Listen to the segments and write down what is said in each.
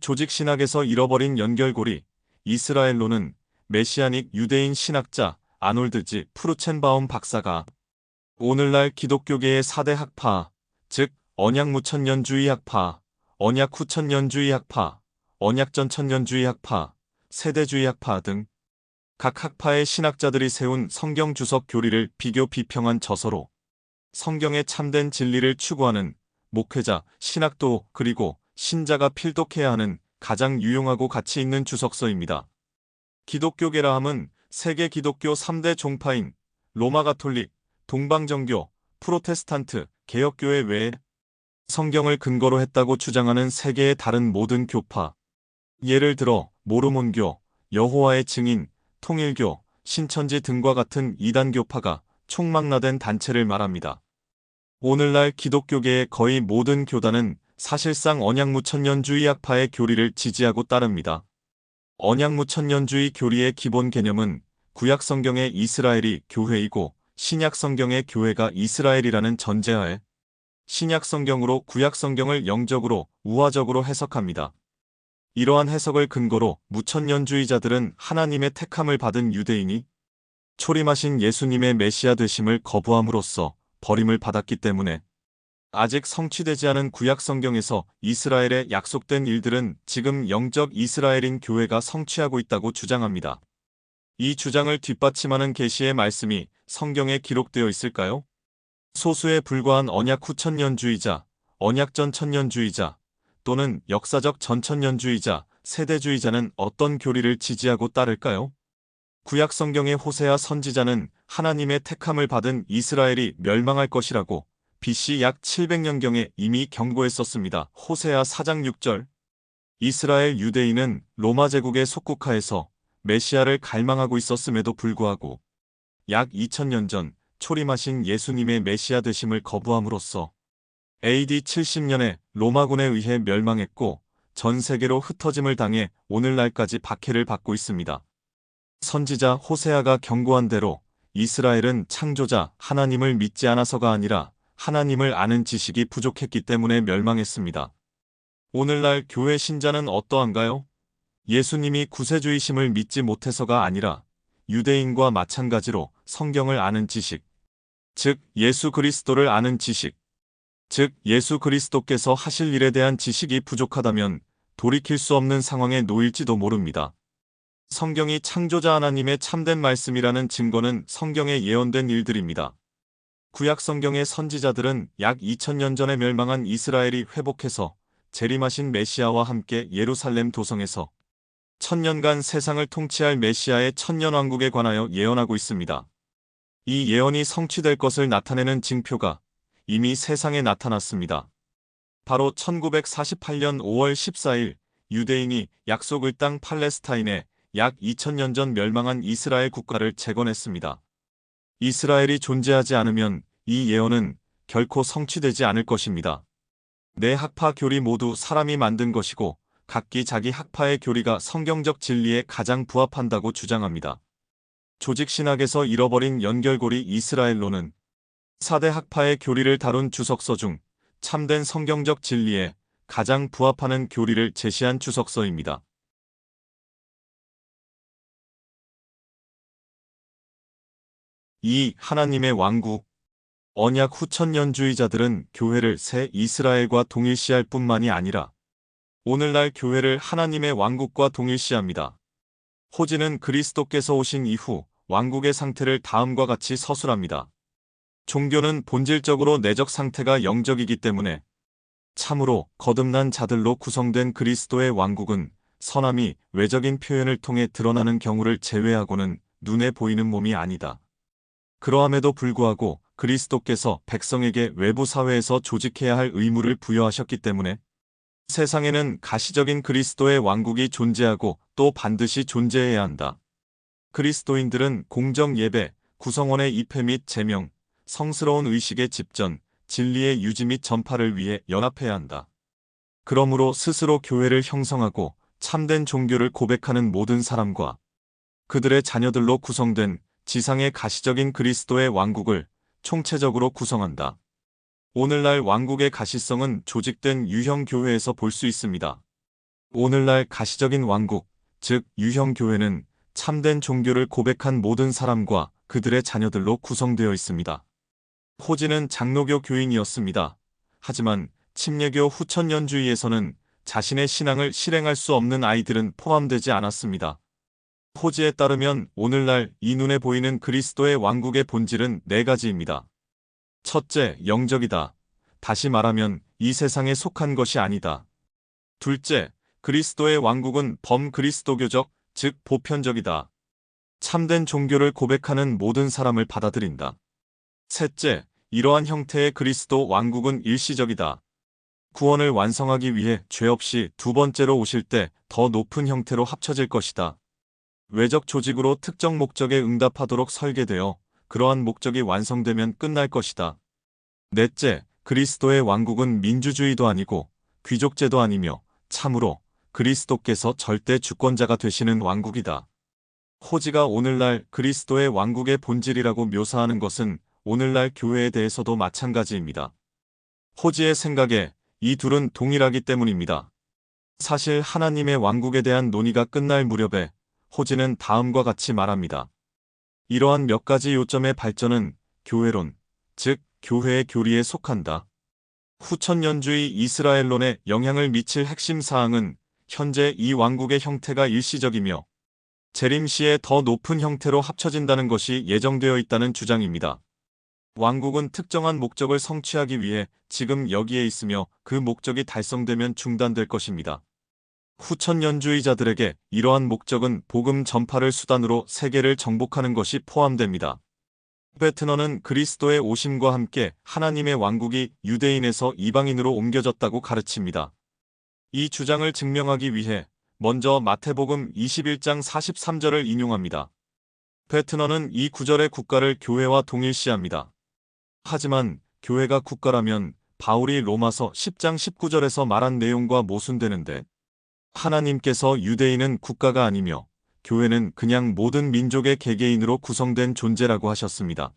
조직 신학에서 잃어버린 연결고리. 이스라엘로는 메시아닉 유대인 신학자 아놀드 지 프루첸바움 박사가 오늘날 기독교계의 4대 학파, 즉 언약무천년주의 학파, 언약후천년주의 학파, 언약전천년주의 학파, 세대주의 학파 등 각 학파의 신학자들이 세운 성경 주석 교리를 비교 비평한 저서로 성경의 참된 진리를 추구하는 목회자, 신학도 그리고 신자가 필독해야 하는 가장 유용하고 가치 있는 주석서입니다. 기독교계라 함은 세계 기독교 3대 종파인 로마 가톨릭, 동방정교, 프로테스탄트, 개혁교회 외에 성경을 근거로 했다고 주장하는 세계의 다른 모든 교파, 예를 들어 모르몬교, 여호와의 증인, 통일교, 신천지 등과 같은 이단교파가 총망라된 단체를 말합니다. 오늘날 기독교계의 거의 모든 교단은 사실상 언약무천년주의 학파의 교리를 지지하고 따릅니다. 언약무천년주의 교리의 기본 개념은 구약성경의 이스라엘이 교회이고 신약성경의 교회가 이스라엘이라는 전제하에 신약성경으로 구약성경을 영적으로 우화적으로 해석합니다. 이러한 해석을 근거로 무천년주의자들은 하나님의 택함을 받은 유대인이 초림하신 예수님의 메시아 되심을 거부함으로써 버림을 받았기 때문에 아직 성취되지 않은 구약성경에서 이스라엘에 약속된 일들은 지금 영적 이스라엘인 교회가 성취하고 있다고 주장합니다. 이 주장을 뒷받침하는 계시의 말씀이 성경에 기록되어 있을까요? 소수에 불과한 언약 후천년주의자, 언약전 천년주의자 또는 역사적 전천년주의자, 세대주의자는 어떤 교리를 지지하고 따를까요? 구약성경의 호세아 선지자는 하나님의 택함을 받은 이스라엘이 멸망할 것이라고 BC 약 700년경에 이미 경고했었습니다. 호세아 4장 6절. 이스라엘 유대인은 로마 제국의 속국하에서 메시아를 갈망하고 있었음에도 불구하고 약 2000년 전 초림하신 예수님의 메시아 되심을 거부함으로써 AD 70년에 로마군에 의해 멸망했고 전 세계로 흩어짐을 당해 오늘날까지 박해를 받고 있습니다. 선지자 호세아가 경고한 대로 이스라엘은 창조자 하나님을 믿지 않아서가 아니라 하나님을 아는 지식이 부족했기 때문에 멸망했습니다. 오늘날 교회 신자는 어떠한가요? 예수님이 구세주이심을 믿지 못해서가 아니라 유대인과 마찬가지로 성경을 아는 지식, 즉 예수 그리스도를 아는 지식, 즉 예수 그리스도께서 하실 일에 대한 지식이 부족하다면 돌이킬 수 없는 상황에 놓일지도 모릅니다. 성경이 창조자 하나님의 참된 말씀이라는 증거는 성경에 예언된 일들입니다. 구약 성경의 선지자들은 약 2000년 전에 멸망한 이스라엘이 회복해서 재림하신 메시아와 함께 예루살렘 도성에서 1000년간 세상을 통치할 메시아의 천년왕국에 관하여 예언하고 있습니다. 이 예언이 성취될 것을 나타내는 징표가 이미 세상에 나타났습니다. 바로 1948년 5월 14일 유대인이 약속의 땅 팔레스타인에 약 2000년 전 멸망한 이스라엘 국가를 재건했습니다. 이스라엘이 존재하지 않으면 이 예언은 결코 성취되지 않을 것입니다. 네 학파 교리 모두 사람이 만든 것이고 각기 자기 학파의 교리가 성경적 진리에 가장 부합한다고 주장합니다. 조직신학에서 잃어버린 연결고리 이스라엘로는 4대 학파의 교리를 다룬 주석서 중 참된 성경적 진리에 가장 부합하는 교리를 제시한 주석서입니다. 2. 하나님의 왕국. 언약 후천년주의자들은 교회를 새 이스라엘과 동일시할 뿐만이 아니라 오늘날 교회를 하나님의 왕국과 동일시합니다. 호지는 그리스도께서 오신 이후 왕국의 상태를 다음과 같이 서술합니다. 종교는 본질적으로 내적 상태가 영적이기 때문에 참으로 거듭난 자들로 구성된 그리스도의 왕국은 선함이 외적인 표현을 통해 드러나는 경우를 제외하고는 눈에 보이는 몸이 아니다. 그러함에도 불구하고 그리스도께서 백성에게 외부 사회에서 조직해야 할 의무를 부여하셨기 때문에 세상에는 가시적인 그리스도의 왕국이 존재하고 또 반드시 존재해야 한다. 그리스도인들은 공정 예배, 구성원의 입회 및 제명, 성스러운 의식의 집전, 진리의 유지 및 전파를 위해 연합해야 한다. 그러므로 스스로 교회를 형성하고 참된 종교를 고백하는 모든 사람과 그들의 자녀들로 구성된 지상의 가시적인 그리스도의 왕국을 총체적으로 구성한다. 오늘날 왕국의 가시성은 조직된 유형 교회에서 볼 수 있습니다. 오늘날 가시적인 왕국, 즉 유형교회는 참된 종교를 고백한 모든 사람과 그들의 자녀들로 구성되어 있습니다. 호지는 장로교 교인이었습니다. 하지만 침례교 후천년주의에서는 자신의 신앙을 실행할 수 없는 아이들은 포함되지 않았습니다. 호지에 따르면 오늘날 이 눈에 보이는 그리스도의 왕국의 본질은 네 가지입니다. 첫째, 영적이다. 다시 말하면 이 세상에 속한 것이 아니다. 둘째, 그리스도의 왕국은 범그리스도교적, 즉 보편적이다. 참된 종교를 고백하는 모든 사람을 받아들인다. 셋째, 이러한 형태의 그리스도 왕국은 일시적이다. 구원을 완성하기 위해 죄 없이 두 번째로 오실 때 더 높은 형태로 합쳐질 것이다. 외적 조직으로 특정 목적에 응답하도록 설계되어 그러한 목적이 완성되면 끝날 것이다. 넷째, 그리스도의 왕국은 민주주의도 아니고 귀족제도 아니며 참으로 그리스도께서 절대 주권자가 되시는 왕국이다. 호지가 오늘날 그리스도의 왕국의 본질이라고 묘사하는 것은 오늘날 교회에 대해서도 마찬가지입니다. 호지의 생각에 이 둘은 동일하기 때문입니다. 사실 하나님의 왕국에 대한 논의가 끝날 무렵에 호지는 다음과 같이 말합니다. 이러한 몇 가지 요점의 발전은 교회론, 즉 교회의 교리에 속한다. 후천년주의 이스라엘론에 영향을 미칠 핵심 사항은 현재 이 왕국의 형태가 일시적이며 재림 시에 더 높은 형태로 합쳐진다는 것이 예정되어 있다는 주장입니다. 왕국은 특정한 목적을 성취하기 위해 지금 여기에 있으며 그 목적이 달성되면 중단될 것입니다. 후천년주의자들에게 이러한 목적은 복음 전파를 수단으로 세계를 정복하는 것이 포함됩니다. 베트너는 그리스도의 오심과 함께 하나님의 왕국이 유대인에서 이방인으로 옮겨졌다고 가르칩니다. 이 주장을 증명하기 위해 먼저 마태복음 21장 43절을 인용합니다. 베트너는 이 구절의 국가를 교회와 동일시합니다. 하지만 교회가 국가라면 바울이 로마서 10장 19절에서 말한 내용과 모순되는데 하나님께서 유대인은 국가가 아니며 교회는 그냥 모든 민족의 개개인으로 구성된 존재라고 하셨습니다.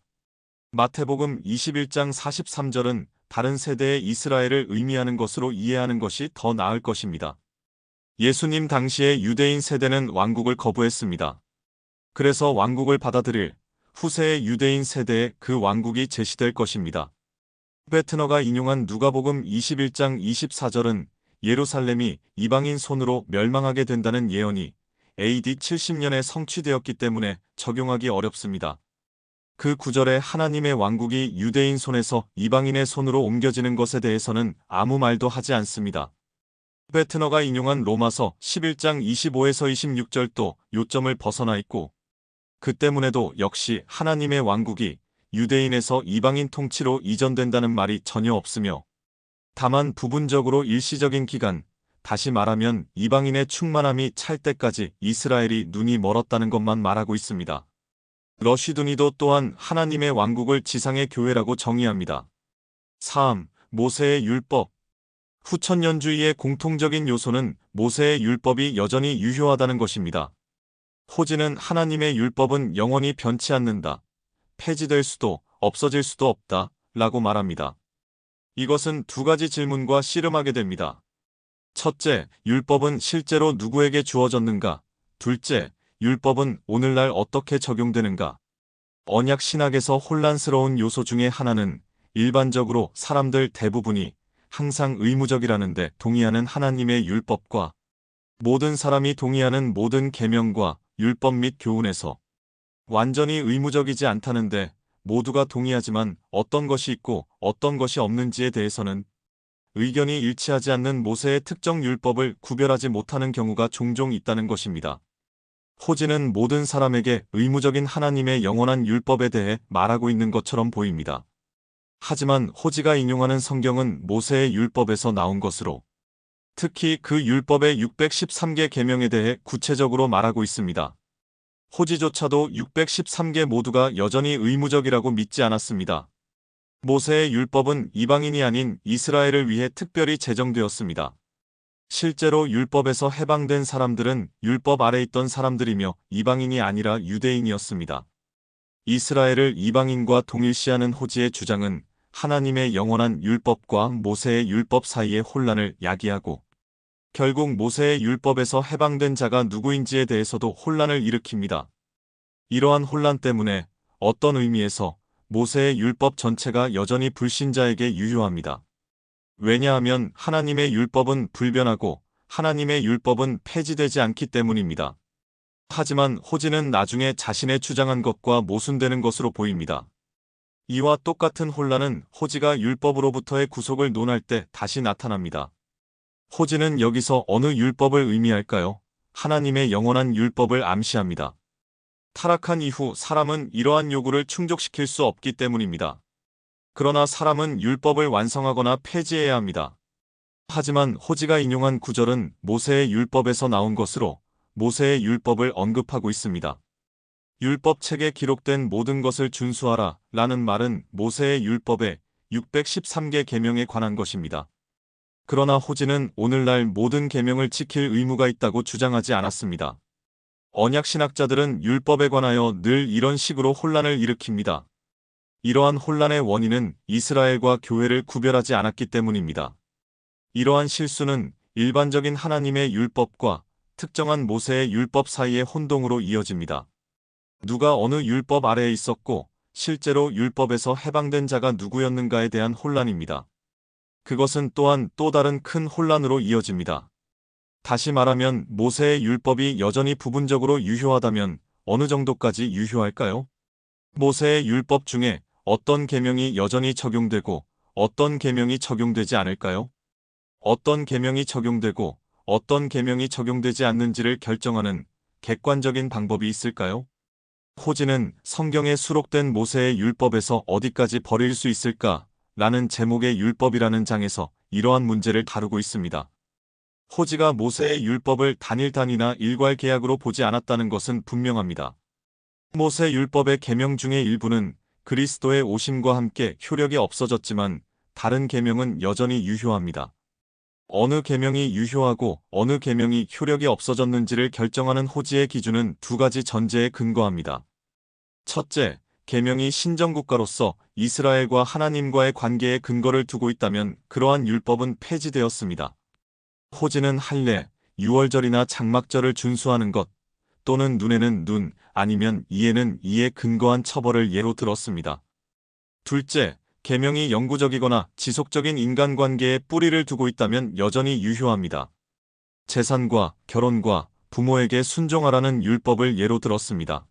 마태복음 21장 43절은 다른 세대의 이스라엘을 의미하는 것으로 이해하는 것이 더 나을 것입니다. 예수님 당시의 유대인 세대는 왕국을 거부했습니다. 그래서 왕국을 받아들일 후세의 유대인 세대에 그 왕국이 제시될 것입니다. 베트너가 인용한 누가복음 21장 24절은 예루살렘이 이방인 손으로 멸망하게 된다는 예언이 AD 70년에 성취되었기 때문에 적용하기 어렵습니다. 그 구절에 하나님의 왕국이 유대인 손에서 이방인의 손으로 옮겨지는 것에 대해서는 아무 말도 하지 않습니다. 베트너가 인용한 로마서 11장 25에서 26절도 요점을 벗어나 있고 그 때문에도 역시 하나님의 왕국이 유대인에서 이방인 통치로 이전된다는 말이 전혀 없으며 다만 부분적으로 일시적인 기간, 다시 말하면 이방인의 충만함이 찰 때까지 이스라엘이 눈이 멀었다는 것만 말하고 있습니다. 러쉬두니도 또한 하나님의 왕국을 지상의 교회라고 정의합니다. 3. 모세의 율법. 후천년주의의 공통적인 요소는 모세의 율법이 여전히 유효하다는 것입니다. 호지는 하나님의 율법은 영원히 변치 않는다. 폐지될 수도 없어질 수도 없다. 라고 말합니다. 이것은 두 가지 질문과 씨름하게 됩니다. 첫째, 율법은 실제로 누구에게 주어졌는가? 둘째, 율법은 오늘날 어떻게 적용되는가? 언약 신학에서 혼란스러운 요소 중에 하나는 일반적으로 사람들 대부분이 항상 의무적이라는데 동의하는 하나님의 율법과 모든 사람이 동의하는 모든 계명과 율법 및 교훈에서 완전히 의무적이지 않다는데 모두가 동의하지만 어떤 것이 있고 어떤 것이 없는지에 대해서는 의견이 일치하지 않는 모세의 특정 율법을 구별하지 못하는 경우가 종종 있다는 것입니다. 호지는 모든 사람에게 의무적인 하나님의 영원한 율법에 대해 말하고 있는 것처럼 보입니다. 하지만 호지가 인용하는 성경은 모세의 율법에서 나온 것으로 특히 그 율법의 613개 계명에 대해 구체적으로 말하고 있습니다. 호지조차도 613개 모두가 여전히 의무적이라고 믿지 않았습니다. 모세의 율법은 이방인이 아닌 이스라엘을 위해 특별히 제정되었습니다. 실제로 율법에서 해방된 사람들은 율법 아래 있던 사람들이며 이방인이 아니라 유대인이었습니다. 이스라엘을 이방인과 동일시하는 호지의 주장은 하나님의 영원한 율법과 모세의 율법 사이의 혼란을 야기하고 결국 모세의 율법에서 해방된 자가 누구인지에 대해서도 혼란을 일으킵니다. 이러한 혼란 때문에 어떤 의미에서 모세의 율법 전체가 여전히 불신자에게 유효합니다. 왜냐하면 하나님의 율법은 불변하고 하나님의 율법은 폐지되지 않기 때문입니다. 하지만 호지는 나중에 자신의 주장한 것과 모순되는 것으로 보입니다. 이와 똑같은 혼란은 호지가 율법으로부터의 구속을 논할 때 다시 나타납니다. 호지는 여기서 어느 율법을 의미할까요? 하나님의 영원한 율법을 암시합니다. 타락한 이후 사람은 이러한 요구를 충족시킬 수 없기 때문입니다. 그러나 사람은 율법을 완성하거나 폐지해야 합니다. 하지만 호지가 인용한 구절은 모세의 율법에서 나온 것으로 모세의 율법을 언급하고 있습니다. 율법책에 기록된 모든 것을 준수하라 라는 말은 모세의 율법의 613개 계명에 관한 것입니다. 그러나 호지는 오늘날 모든 계명을 지킬 의무가 있다고 주장하지 않았습니다. 언약신학자들은 율법에 관하여 늘 이런 식으로 혼란을 일으킵니다. 이러한 혼란의 원인은 이스라엘과 교회를 구별하지 않았기 때문입니다. 이러한 실수는 일반적인 하나님의 율법과 특정한 모세의 율법 사이의 혼동으로 이어집니다. 누가 어느 율법 아래에 있었고 실제로 율법에서 해방된 자가 누구였는가에 대한 혼란입니다. 그것은 또한 또 다른 큰 혼란으로 이어집니다. 다시 말하면 모세의 율법이 여전히 부분적으로 유효하다면 어느 정도까지 유효할까요? 모세의 율법 중에 어떤 계명이 여전히 적용되고 어떤 계명이 적용되지 않을까요? 어떤 계명이 적용되고 어떤 계명이 적용되지 않는지를 결정하는 객관적인 방법이 있을까요? 호지는 성경에 수록된 모세의 율법에서 어디까지 버릴 수 있을까? 라는 제목의 율법이라는 장에서 이러한 문제를 다루고 있습니다. 호지가 모세의 율법을 단일단이나 일괄 계약으로 보지 않았다는 것은 분명합니다. 모세 율법의 계명 중의 일부는 그리스도의 오심과 함께 효력이 없어졌지만 다른 계명은 여전히 유효합니다. 어느 계명이 유효하고 어느 계명이 효력이 없어졌는지를 결정하는 호지의 기준은 두 가지 전제에 근거합니다. 첫째, 계명이 신정국가로서 이스라엘과 하나님과의 관계에 근거를 두고 있다면 그러한 율법은 폐지되었습니다. 호지는 할례, 유월절이나 장막절을 준수하는 것, 또는 눈에는 눈, 아니면 이에는 이에 근거한 처벌을 예로 들었습니다. 둘째, 계명이 영구적이거나 지속적인 인간관계에 뿌리를 두고 있다면 여전히 유효합니다. 재산과 결혼과 부모에게 순종하라는 율법을 예로 들었습니다.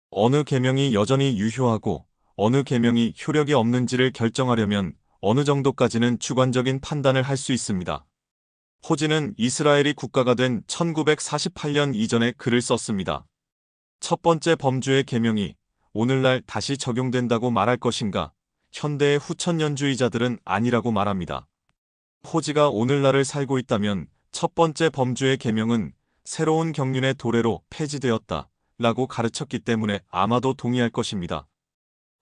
어느 계명이 여전히 유효하고 어느 계명이 효력이 없는지를 결정하려면 어느 정도까지는 주관적인 판단을 할 수 있습니다. 호지는 이스라엘이 국가가 된 1948년 이전에 글을 썼습니다. 첫 번째 범주의 계명이 오늘날 다시 적용된다고 말할 것인가? 현대의 후천년주의자들은 아니라고 말합니다. 호지가 오늘날을 살고 있다면 첫 번째 범주의 계명은 새로운 경륜의 도래로 폐지되었다 라고 가르쳤기 때문에 아마도 동의할 것입니다.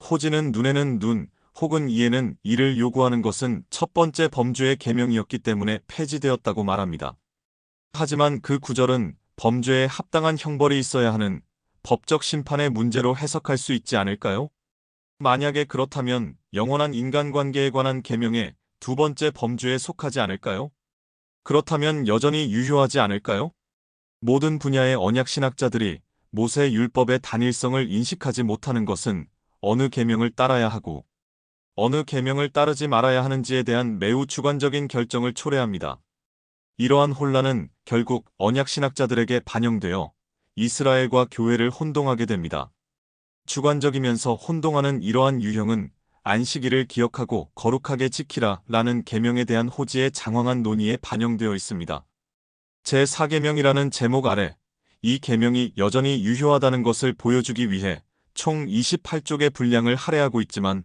호지는 눈에는 눈, 혹은 이에는 이를 요구하는 것은 첫 번째 범주의 계명이었기 때문에 폐지되었다고 말합니다. 하지만 그 구절은 범죄에 합당한 형벌이 있어야 하는 법적 심판의 문제로 해석할 수 있지 않을까요? 만약에 그렇다면 영원한 인간관계에 관한 계명의 두 번째 범주에 속하지 않을까요? 그렇다면 여전히 유효하지 않을까요? 모든 분야의 언약신학자들이 모세 율법의 단일성을 인식하지 못하는 것은 어느 계명을 따라야 하고 어느 계명을 따르지 말아야 하는지에 대한 매우 주관적인 결정을 초래합니다. 이러한 혼란은 결국 언약신학자들에게 반영되어 이스라엘과 교회를 혼동하게 됩니다. 주관적이면서 혼동하는 이러한 유형은 안식일을 기억하고 거룩하게 지키라 라는 계명에 대한 호지의 장황한 논의에 반영되어 있습니다. 제4계명이라는 제목 아래 이 계명이 여전히 유효하다는 것을 보여주기 위해 총 28쪽의 분량을 할애하고 있지만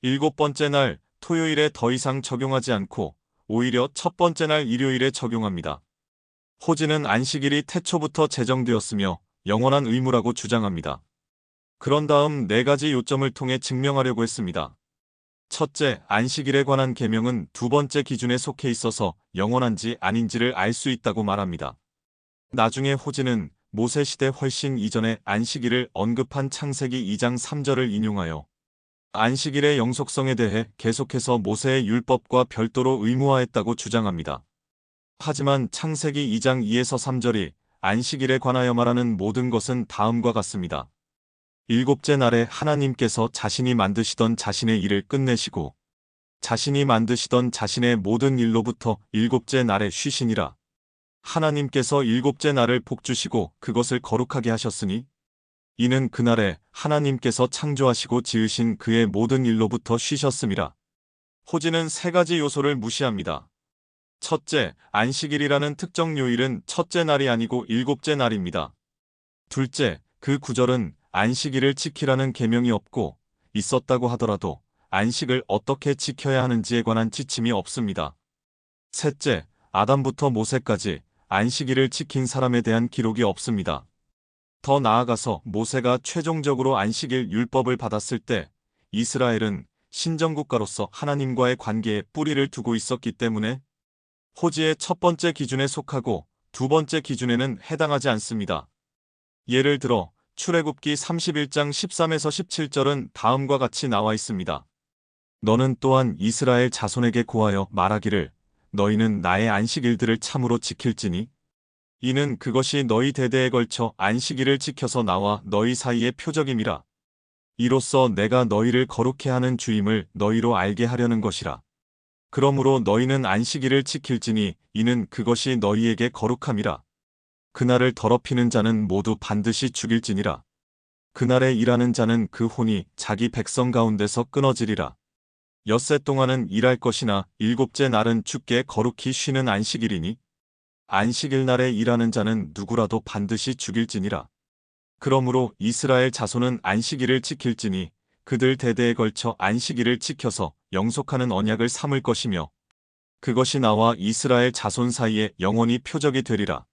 일곱 번째 날 토요일에 더 이상 적용하지 않고 오히려 첫 번째 날 일요일에 적용합니다. 호지는 안식일이 태초부터 제정되었으며 영원한 의무라고 주장합니다. 그런 다음 네 가지 요점을 통해 증명하려고 했습니다. 첫째, 안식일에 관한 계명은 두 번째 기준에 속해 있어서 영원한지 아닌지를 알 수 있다고 말합니다. 나중에 호지는 모세시대 훨씬 이전에 안식일을 언급한 창세기 2장 3절을 인용하여 안식일의 영속성에 대해 계속해서 모세의 율법과 별도로 의무화했다고 주장합니다. 하지만 창세기 2장 2에서 3절이 안식일에 관하여 말하는 모든 것은 다음과 같습니다. 일곱째 날에 하나님께서 자신이 만드시던 자신의 일을 끝내시고 자신이 만드시던 자신의 모든 일로부터 일곱째 날에 쉬시니라. 하나님께서 일곱째 날을 복주시고 그것을 거룩하게 하셨으니 이는 그날에 하나님께서 창조하시고 지으신 그의 모든 일로부터 쉬셨음이라. 호지는 세 가지 요소를 무시합니다. 첫째, 안식일이라는 특정 요일은 첫째 날이 아니고 일곱째 날입니다. 둘째, 그 구절은 안식일을 지키라는 계명이 없고 있었다고 하더라도 안식을 어떻게 지켜야 하는지에 관한 지침이 없습니다. 셋째, 아담부터 모세까지 안식일을 지킨 사람에 대한 기록이 없습니다. 더 나아가서 모세가 최종적으로 안식일 율법을 받았을 때 이스라엘은 신정국가로서 하나님과의 관계에 뿌리를 두고 있었기 때문에 호지의 첫 번째 기준에 속하고 두 번째 기준에는 해당하지 않습니다. 예를 들어 출애굽기 31장 13에서 17절은 다음과 같이 나와 있습니다. 너는 또한 이스라엘 자손에게 고하여 말하기를 너희는 나의 안식일들을 참으로 지킬지니 이는 그것이 너희 대대에 걸쳐 안식일을 지켜서 나와 너희 사이의 표적임이라. 이로써 내가 너희를 거룩해 하는 주임을 너희로 알게 하려는 것이라. 그러므로 너희는 안식일을 지킬지니 이는 그것이 너희에게 거룩함이라. 그날을 더럽히는 자는 모두 반드시 죽일지니라. 그날에 일하는 자는 그 혼이 자기 백성 가운데서 끊어지리라. 엿새 동안은 일할 것이나 일곱째 날은 주께 거룩히 쉬는 안식일이니 안식일 날에 일하는 자는 누구라도 반드시 죽일지니라. 그러므로 이스라엘 자손은 안식일을 지킬지니 그들 대대에 걸쳐 안식일을 지켜서 영속하는 언약을 삼을 것이며 그것이 나와 이스라엘 자손 사이에 영원히 표적이 되리라.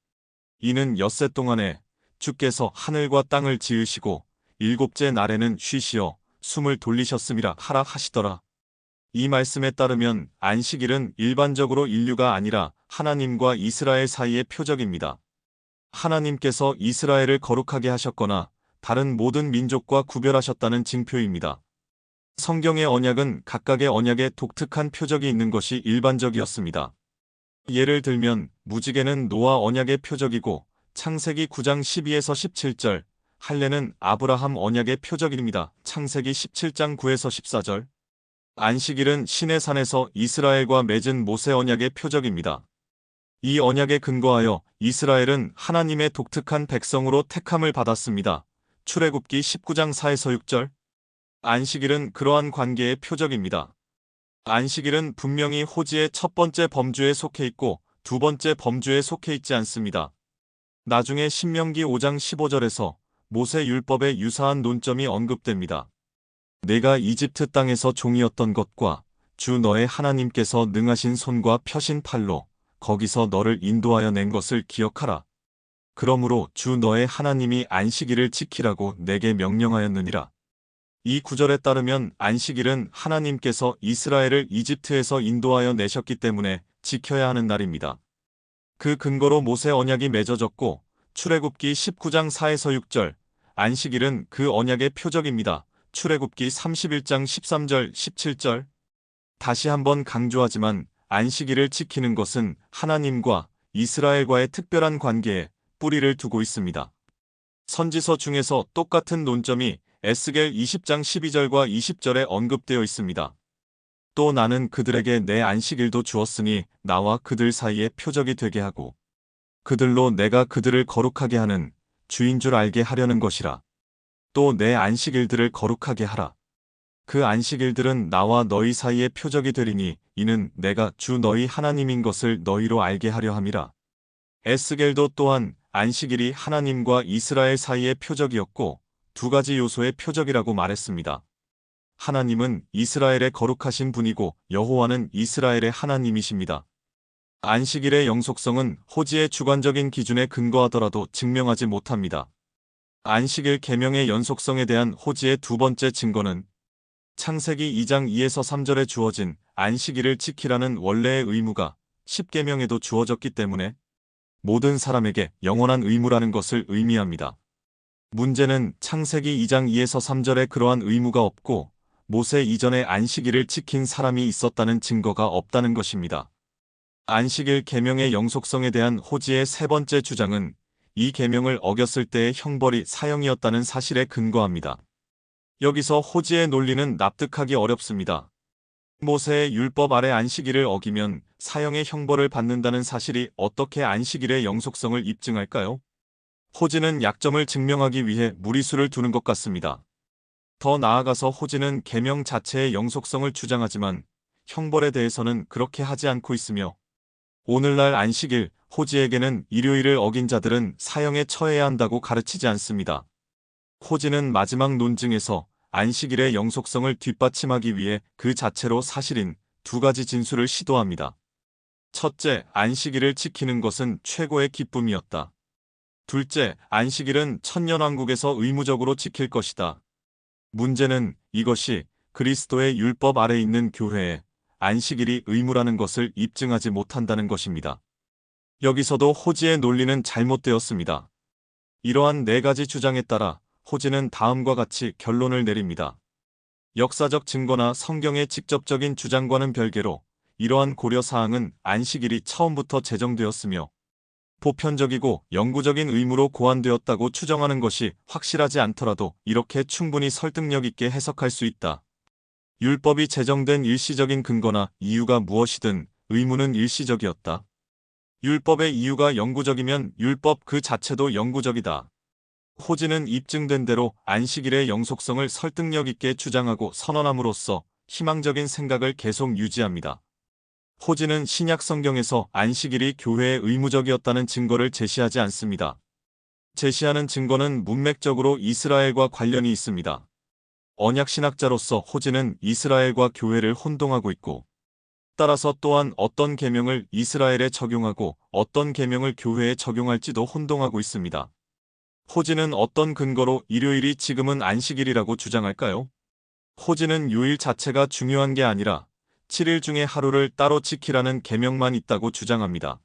이는 엿새 동안에 주께서 하늘과 땅을 지으시고 일곱째 날에는 쉬시어 숨을 돌리셨음이라 하라 하시더라. 이 말씀에 따르면 안식일은 일반적으로 인류가 아니라 하나님과 이스라엘 사이의 표적입니다. 하나님께서 이스라엘을 거룩하게 하셨거나 다른 모든 민족과 구별하셨다는 징표입니다. 성경의 언약은 각각의 언약에 독특한 표적이 있는 것이 일반적이었습니다. 예를 들면 무지개는 노아 언약의 표적이고 창세기 9장 12에서 17절, 할례는 아브라함 언약의 표적입니다. 창세기 17장 9에서 14절. 안식일은 시내산에서 이스라엘과 맺은 모세 언약의 표적입니다. 이 언약에 근거하여 이스라엘은 하나님의 독특한 백성으로 택함을 받았습니다. 출애굽기 19장 4에서 6절. 안식일은 그러한 관계의 표적입니다. 안식일은 분명히 호지의 첫 번째 범주에 속해 있고 두 번째 범주에 속해 있지 않습니다. 나중에 신명기 5장 15절에서 모세 율법에 유사한 논점이 언급됩니다. 내가 이집트 땅에서 종이었던 것과 주 너의 하나님께서 능하신 손과 펴신 팔로 거기서 너를 인도하여 낸 것을 기억하라. 그러므로 주 너의 하나님이 안식일을 지키라고 내게 명령하였느니라. 이 구절에 따르면 안식일은 하나님께서 이스라엘을 이집트에서 인도하여 내셨기 때문에 지켜야 하는 날입니다. 그 근거로 모세 언약이 맺어졌고 출애굽기 19장 4에서 6절, 안식일은 그 언약의 표적입니다. 출애굽기 31장 13절 17절. 다시 한번 강조하지만 안식일을 지키는 것은 하나님과 이스라엘과의 특별한 관계에 뿌리를 두고 있습니다. 선지서 중에서 똑같은 논점이 에스겔 20장 12절과 20절에 언급되어 있습니다. 또 나는 그들에게 내 안식일도 주었으니 나와 그들 사이에 표적이 되게 하고 그들로 내가 그들을 거룩하게 하는 주인 줄 알게 하려는 것이라. 또 내 안식일들을 거룩하게 하라. 그 안식일들은 나와 너희 사이의 표적이 되리니 이는 내가 주 너희 하나님인 것을 너희로 알게 하려 함이라. 에스겔도 또한 안식일이 하나님과 이스라엘 사이의 표적이었고 두 가지 요소의 표적이라고 말했습니다. 하나님은 이스라엘의 거룩하신 분이고 여호와는 이스라엘의 하나님이십니다. 안식일의 영속성은 호지의 주관적인 기준에 근거하더라도 증명하지 못합니다. 안식일 계명의 연속성에 대한 호지의 두 번째 증거는 창세기 2장 2에서 3절에 주어진 안식일을 지키라는 원래의 의무가 10계명에도 주어졌기 때문에 모든 사람에게 영원한 의무라는 것을 의미합니다. 문제는 창세기 2장 2에서 3절에 그러한 의무가 없고 모세 이전에 안식일을 지킨 사람이 있었다는 증거가 없다는 것입니다. 안식일 계명의 영속성에 대한 호지의 세 번째 주장은 이 계명을 어겼을 때의 형벌이 사형이었다는 사실에 근거합니다. 여기서 호지의 논리는 납득하기 어렵습니다. 모세의 율법 아래 안식일을 어기면 사형의 형벌을 받는다는 사실이 어떻게 안식일의 영속성을 입증할까요? 호지는 약점을 증명하기 위해 무리수를 두는 것 같습니다. 더 나아가서 호지는 계명 자체의 영속성을 주장하지만 형벌에 대해서는 그렇게 하지 않고 있으며 오늘날 안식일, 호지에게는 일요일을 어긴 자들은 사형에 처해야 한다고 가르치지 않습니다. 호지는 마지막 논증에서 안식일의 영속성을 뒷받침하기 위해 그 자체로 사실인 두 가지 진술을 시도합니다. 첫째, 안식일을 지키는 것은 최고의 기쁨이었다. 둘째, 안식일은 천년왕국에서 의무적으로 지킬 것이다. 문제는 이것이 그리스도의 율법 아래 있는 교회에 안식일이 의무라는 것을 입증하지 못한다는 것입니다. 여기서도 호지의 논리는 잘못되었습니다. 이러한 네 가지 주장에 따라 호지는 다음과 같이 결론을 내립니다. 역사적 증거나 성경의 직접적인 주장과는 별개로 이러한 고려사항은 안식일이 처음부터 제정되었으며 보편적이고 영구적인 의무로 고안되었다고 추정하는 것이 확실하지 않더라도 이렇게 충분히 설득력 있게 해석할 수 있다. 율법이 제정된 일시적인 근거나 이유가 무엇이든 의무는 일시적이었다. 율법의 이유가 영구적이면 율법 그 자체도 영구적이다. 호지는 입증된 대로 안식일의 영속성을 설득력 있게 주장하고 선언함으로써 희망적인 생각을 계속 유지합니다. 호지는 신약 성경에서 안식일이 교회의 의무적이었다는 증거를 제시하지 않습니다. 제시하는 증거는 문맥적으로 이스라엘과 관련이 있습니다. 언약신학자로서 호지는 이스라엘과 교회를 혼동하고 있고 따라서 또한 어떤 계명을 이스라엘에 적용하고 어떤 계명을 교회에 적용할지도 혼동하고 있습니다. 호지는 어떤 근거로 일요일이 지금은 안식일이라고 주장할까요? 호지는 요일 자체가 중요한 게 아니라 7일 중에 하루를 따로 지키라는 계명만 있다고 주장합니다.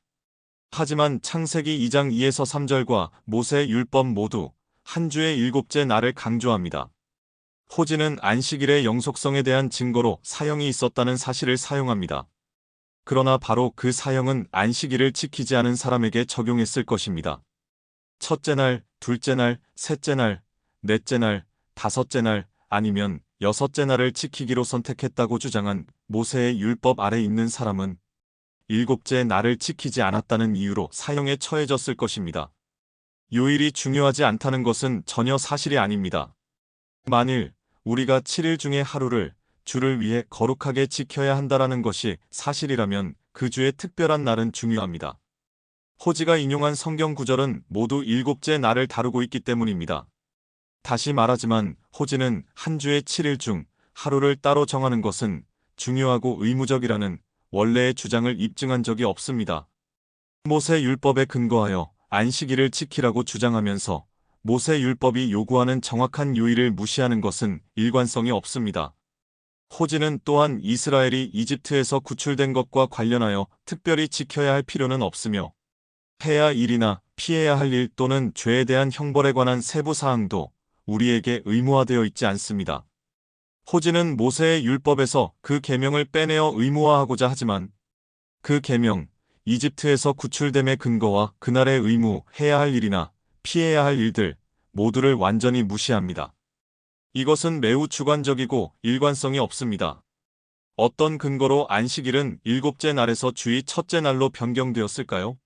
하지만 창세기 2장 2에서 3절과 모세의 율법 모두 한 주의 일곱째 날을 강조합니다. 호지는 안식일의 영속성에 대한 증거로 사형이 있었다는 사실을 사용합니다. 그러나 바로 그 사형은 안식일을 지키지 않은 사람에게 적용했을 것입니다. 첫째 날, 둘째 날, 셋째 날, 넷째 날, 다섯째 날, 아니면 여섯째 날을 지키기로 선택했다고 주장한 모세의 율법 아래 있는 사람은 일곱째 날을 지키지 않았다는 이유로 사형에 처해졌을 것입니다. 요일이 중요하지 않다는 것은 전혀 사실이 아닙니다. 만일 우리가 7일 중에 하루를 주를 위해 거룩하게 지켜야 한다라는 것이 사실이라면 그 주의 특별한 날은 중요합니다. 호지가 인용한 성경 구절은 모두 일곱째 날을 다루고 있기 때문입니다. 다시 말하지만 호지는 한 주의 7일 중 하루를 따로 정하는 것은 중요하고 의무적이라는 원래의 주장을 입증한 적이 없습니다. 모세 율법에 근거하여 안식일을 지키라고 주장하면서 모세 율법이 요구하는 정확한 요일을 무시하는 것은 일관성이 없습니다. 호지는 또한 이스라엘이 이집트에서 구출된 것과 관련하여 특별히 지켜야 할 필요는 없으며 해야 일이나 피해야 할 일 또는 죄에 대한 형벌에 관한 세부 사항도 우리에게 의무화되어 있지 않습니다. 호지는 모세의 율법에서 그 계명을 빼내어 의무화하고자 하지만 그 계명, 이집트에서 구출됨의 근거와 그날의 의무, 해야 할 일이나 피해야 할 일들 모두를 완전히 무시합니다. 이것은 매우 주관적이고 일관성이 없습니다. 어떤 근거로 안식일은 일곱째 날에서 주의 첫째 날로 변경되었을까요?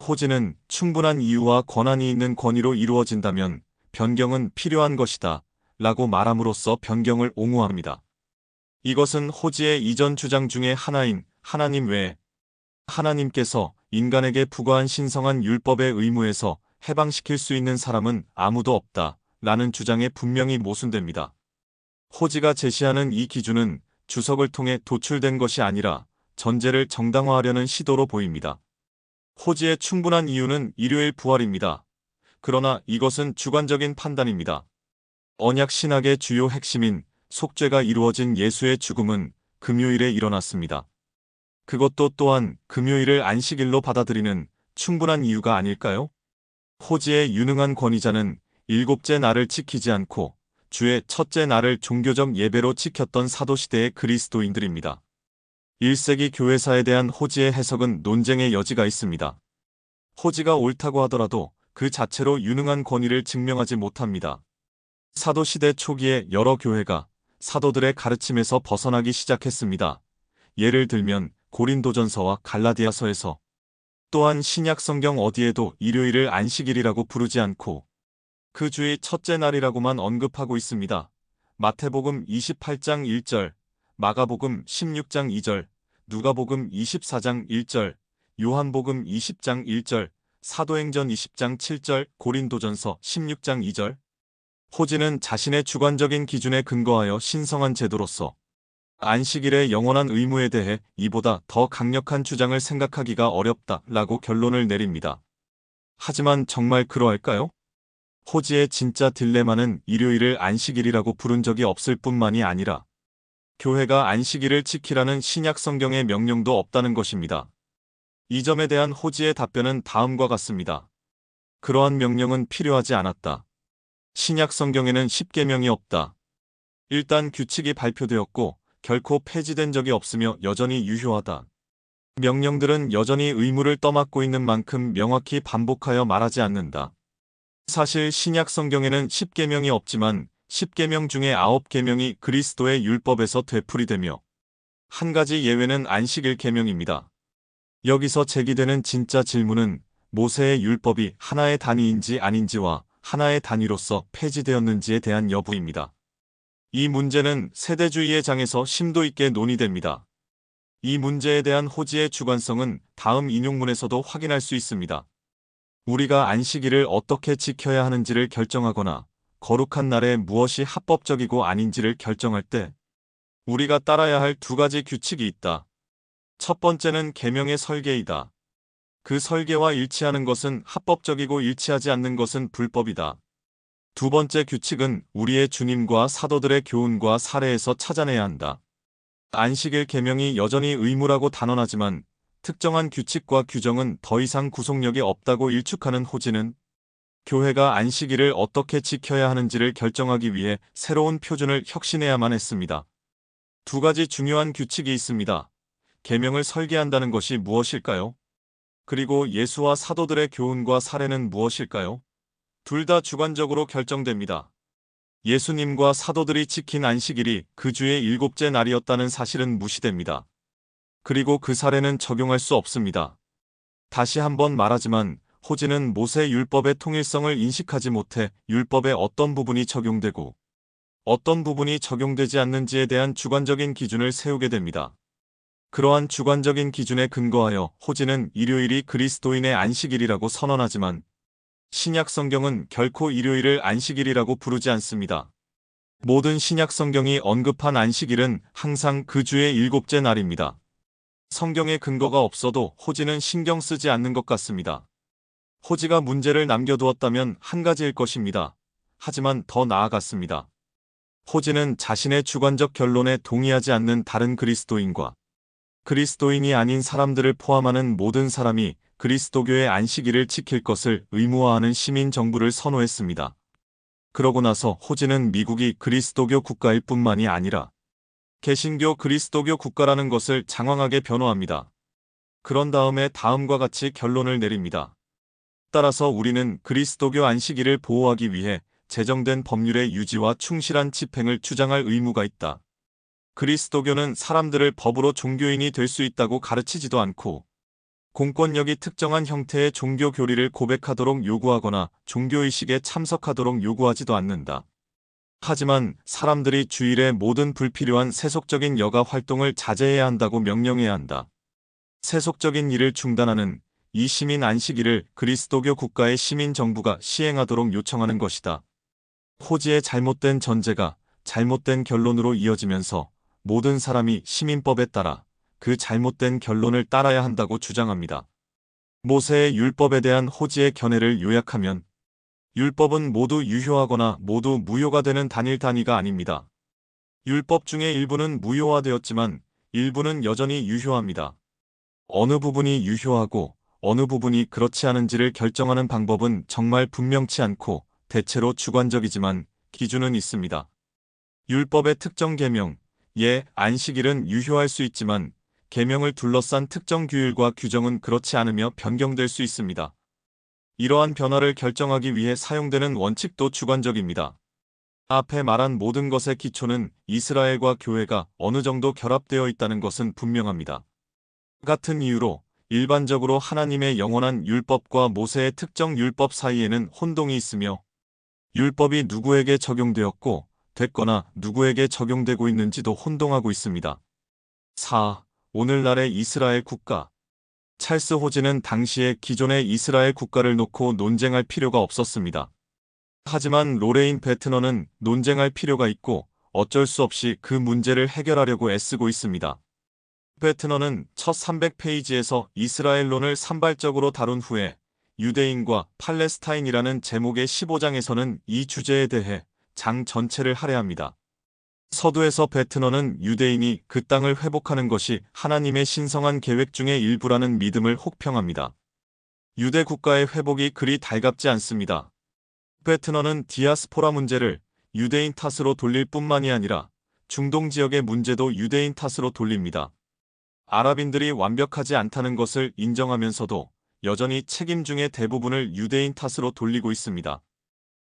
호지는 충분한 이유와 권한이 있는 권위로 이루어진다면 변경은 필요한 것이다 라고 말함으로써 변경을 옹호합니다. 이것은 호지의 이전 주장 중에 하나인 하나님 외에 하나님께서 인간에게 부과한 신성한 율법의 의무에서 해방시킬 수 있는 사람은 아무도 없다 라는 주장에 분명히 모순됩니다. 호지가 제시하는 이 기준은 주석을 통해 도출된 것이 아니라 전제를 정당화하려는 시도로 보입니다. 호지의 충분한 이유는 일요일 부활입니다. 그러나 이것은 주관적인 판단입니다. 언약 신학의 주요 핵심인 속죄가 이루어진 예수의 죽음은 금요일에 일어났습니다. 그것도 또한 금요일을 안식일로 받아들이는 충분한 이유가 아닐까요? 호지의 유능한 권위자는 일곱째 날을 지키지 않고 주의 첫째 날을 종교적 예배로 지켰던 사도시대의 그리스도인들입니다. 1세기 교회사에 대한 호지의 해석은 논쟁의 여지가 있습니다. 호지가 옳다고 하더라도 그 자체로 유능한 권위를 증명하지 못합니다. 사도시대 초기에 여러 교회가 사도들의 가르침에서 벗어나기 시작했습니다. 예를 들면 고린도전서와 갈라디아서에서, 또한 신약 성경 어디에도 일요일을 안식일이라고 부르지 않고 그 주의 첫째 날이라고만 언급하고 있습니다. 마태복음 28장 1절, 마가복음 16장 2절, 누가복음 24장 1절, 요한복음 20장 1절, 사도행전 20장 7절, 고린도전서 16장 2절. 호지는 자신의 주관적인 기준에 근거하여 신성한 제도로서 안식일의 영원한 의무에 대해 이보다 더 강력한 주장을 생각하기가 어렵다라고 결론을 내립니다. 하지만 정말 그러할까요? 호지의 진짜 딜레마는 일요일을 안식일이라고 부른 적이 없을 뿐만이 아니라 교회가 안식일을 지키라는 신약 성경의 명령도 없다는 것입니다. 이 점에 대한 호지의 답변은 다음과 같습니다. 그러한 명령은 필요하지 않았다. 신약 성경에는 십계명이 없다. 일단 규칙이 발표되었고 결코 폐지된 적이 없으며 여전히 유효하다. 명령들은 여전히 의무를 떠맡고 있는 만큼 명확히 반복하여 말하지 않는다. 사실 신약 성경에는 십계명이 없지만 십계명 중에 9계명이 그리스도의 율법에서 되풀이되며 한 가지 예외는 안식일 계명입니다. 여기서 제기되는 진짜 질문은 모세의 율법이 하나의 단위인지 아닌지와 하나의 단위로서 폐지되었는지에 대한 여부입니다. 이 문제는 세대주의의 장에서 심도 있게 논의됩니다. 이 문제에 대한 호지의 주관성은 다음 인용문에서도 확인할 수 있습니다. 우리가 안식일을 어떻게 지켜야 하는지를 결정하거나 거룩한 날에 무엇이 합법적이고 아닌지를 결정할 때 우리가 따라야 할 두 가지 규칙이 있다. 첫 번째는 계명의 설계이다. 그 설계와 일치하는 것은 합법적이고 일치하지 않는 것은 불법이다. 두 번째 규칙은 우리의 주님과 사도들의 교훈과 사례에서 찾아내야 한다. 안식일 계명이 여전히 의무라고 단언하지만 특정한 규칙과 규정은 더 이상 구속력이 없다고 일축하는 호지는 교회가 안식일을 어떻게 지켜야 하는지를 결정하기 위해 새로운 표준을 혁신해야만 했습니다. 두 가지 중요한 규칙이 있습니다. 계명을 설계한다는 것이 무엇일까요? 그리고 예수와 사도들의 교훈과 사례는 무엇일까요? 둘 다 주관적으로 결정됩니다. 예수님과 사도들이 지킨 안식일이 그 주의 7째 날이었다는 사실은 무시됩니다. 그리고 그 사례는 적용할 수 없습니다. 다시 한번 말하지만 호지는 모세 율법의 통일성을 인식하지 못해 율법의 어떤 부분이 적용되고 어떤 부분이 적용되지 않는지에 대한 주관적인 기준을 세우게 됩니다. 그러한 주관적인 기준에 근거하여 호지는 일요일이 그리스도인의 안식일이라고 선언하지만 신약 성경은 결코 일요일을 안식일이라고 부르지 않습니다. 모든 신약 성경이 언급한 안식일은 항상 그 주의 7째 날입니다. 성경에 근거가 없어도 호지는 신경 쓰지 않는 것 같습니다. 호지가 문제를 남겨두었다면 한 가지일 것입니다. 하지만 더 나아갔습니다. 호지는 자신의 주관적 결론에 동의하지 않는 다른 그리스도인과 그리스도인이 아닌 사람들을 포함하는 모든 사람이 그리스도교의 안식일을 지킬 것을 의무화하는 시민 정부를 선호했습니다. 그러고 나서 호지는 미국이 그리스도교 국가일 뿐만이 아니라 개신교 그리스도교 국가라는 것을 장황하게 변호합니다. 그런 다음에 다음과 같이 결론을 내립니다. 따라서 우리는 그리스도교 안식일을 보호하기 위해 제정된 법률의 유지와 충실한 집행을 주장할 의무가 있다. 그리스도교는 사람들을 법으로 종교인이 될 수 있다고 가르치지도 않고 공권력이 특정한 형태의 종교 교리를 고백하도록 요구하거나 종교의식에 참석하도록 요구하지도 않는다. 하지만 사람들이 주일에 모든 불필요한 세속적인 여가 활동을 자제해야 한다고 명령해야 한다. 세속적인 일을 중단하는 이 시민 안식일을 그리스도교 국가의 시민 정부가 시행하도록 요청하는 것이다. 호지의 잘못된 전제가 잘못된 결론으로 이어지면서 모든 사람이 시민법에 따라 그 잘못된 결론을 따라야 한다고 주장합니다. 모세의 율법에 대한 호지의 견해를 요약하면 율법은 모두 유효하거나 모두 무효가 되는 단일 단위가 아닙니다. 율법 중에 일부는 무효화되었지만 일부는 여전히 유효합니다. 어느 부분이 유효하고 어느 부분이 그렇지 않은지를 결정하는 방법은 정말 분명치 않고 대체로 주관적이지만 기준은 있습니다. 율법의 특정 계명, 예, 안식일은 유효할 수 있지만 계명을 둘러싼 특정 규율과 규정은 그렇지 않으며 변경될 수 있습니다. 이러한 변화를 결정하기 위해 사용되는 원칙도 주관적입니다. 앞에 말한 모든 것의 기초는 이스라엘과 교회가 어느 정도 결합되어 있다는 것은 분명합니다. 같은 이유로 일반적으로 하나님의 영원한 율법과 모세의 특정 율법 사이에는 혼동이 있으며 율법이 누구에게 적용되었고 됐거나 누구에게 적용되고 있는지도 혼동하고 있습니다. 4. 오늘날의 이스라엘 국가. 찰스 호지는 당시에 기존의 이스라엘 국가를 놓고 논쟁할 필요가 없었습니다. 하지만 로레인 베트너는 논쟁할 필요가 있고 어쩔 수 없이 그 문제를 해결하려고 애쓰고 있습니다. 베트너는 첫 300페이지에서 이스라엘론을 산발적으로 다룬 후에 유대인과 팔레스타인이라는 제목의 15장에서는 이 주제에 대해 장 전체를 할애합니다. 서두에서 베트너는 유대인이 그 땅을 회복하는 것이 하나님의 신성한 계획 중의 일부라는 믿음을 혹평합니다. 유대 국가의 회복이 그리 달갑지 않습니다. 베트너는 디아스포라 문제를 유대인 탓으로 돌릴 뿐만이 아니라 중동 지역의 문제도 유대인 탓으로 돌립니다. 아랍인들이 완벽하지 않다는 것을 인정하면서도 여전히 책임 중의 대부분을 유대인 탓으로 돌리고 있습니다.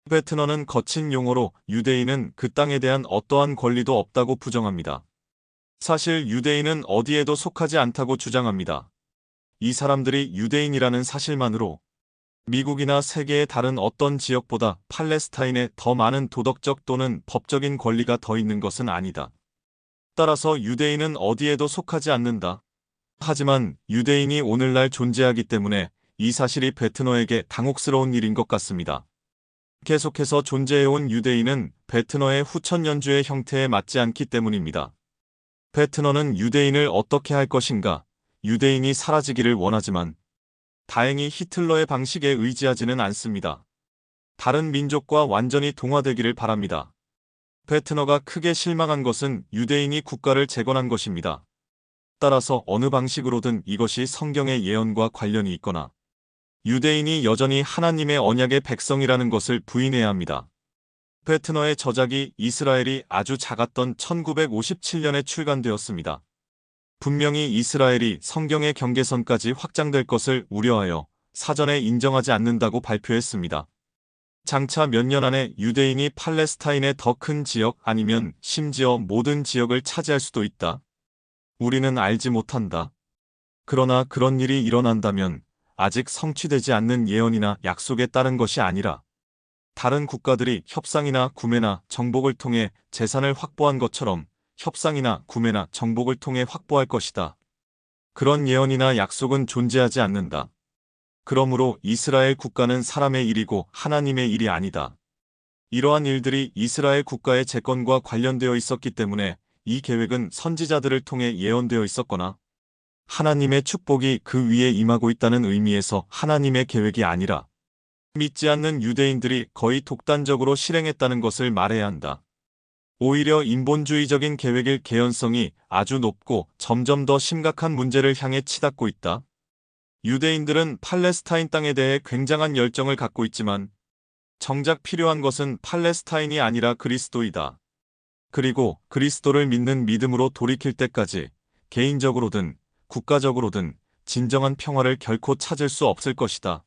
베트너는 거친 용어로 유대인은 그 땅에 대한 어떠한 권리도 없다고 부정합니다. 사실 유대인은 어디에도 속하지 않다고 주장합니다. 이 사람들이 유대인이라는 사실만으로 미국이나 세계의 다른 어떤 지역보다 팔레스타인에 더 많은 도덕적 또는 법적인 권리가 더 있는 것은 아니다. 따라서 유대인은 어디에도 속하지 않는다. 하지만 유대인이 오늘날 존재하기 때문에 이 사실이 베트너에게 당혹스러운 일인 것 같습니다. 계속해서 존재해온 유대인은 베트너의 후천 연주의 형태에 맞지 않기 때문입니다. 베트너는 유대인을 어떻게 할 것인가? 유대인이 사라지기를 원하지만 다행히 히틀러의 방식에 의지하지는 않습니다. 다른 민족과 완전히 동화되기를 바랍니다. 베트너가 크게 실망한 것은 유대인이 국가를 재건한 것입니다. 따라서 어느 방식으로든 이것이 성경의 예언과 관련이 있거나 유대인이 여전히 하나님의 언약의 백성이라는 것을 부인해야 합니다. 베트너의 저작이 이스라엘이 아주 작았던 1957년에 출간되었습니다. 분명히 이스라엘이 성경의 경계선까지 확장될 것을 우려하여 사전에 인정하지 않는다고 발표했습니다. 장차 몇 년 안에 유대인이 팔레스타인의 더 큰 지역 아니면 심지어 모든 지역을 차지할 수도 있다. 우리는 알지 못한다. 그러나 그런 일이 일어난다면 아직 성취되지 않는 예언이나 약속에 따른 것이 아니라 다른 국가들이 협상이나 구매나 정복을 통해 재산을 확보한 것처럼 협상이나 구매나 정복을 통해 확보할 것이다. 그런 예언이나 약속은 존재하지 않는다. 그러므로 이스라엘 국가는 사람의 일이고 하나님의 일이 아니다. 이러한 일들이 이스라엘 국가의 재건과 관련되어 있었기 때문에 이 계획은 선지자들을 통해 예언되어 있었거나 하나님의 축복이 그 위에 임하고 있다는 의미에서 하나님의 계획이 아니라 믿지 않는 유대인들이 거의 독단적으로 실행했다는 것을 말해야 한다. 오히려 인본주의적인 계획일 개연성이 아주 높고 점점 더 심각한 문제를 향해 치닫고 있다. 유대인들은 팔레스타인 땅에 대해 굉장한 열정을 갖고 있지만 정작 필요한 것은 팔레스타인이 아니라 그리스도이다. 그리고 그리스도를 믿는 믿음으로 돌이킬 때까지 개인적으로든 국가적으로든 진정한 평화를 결코 찾을 수 없을 것이다.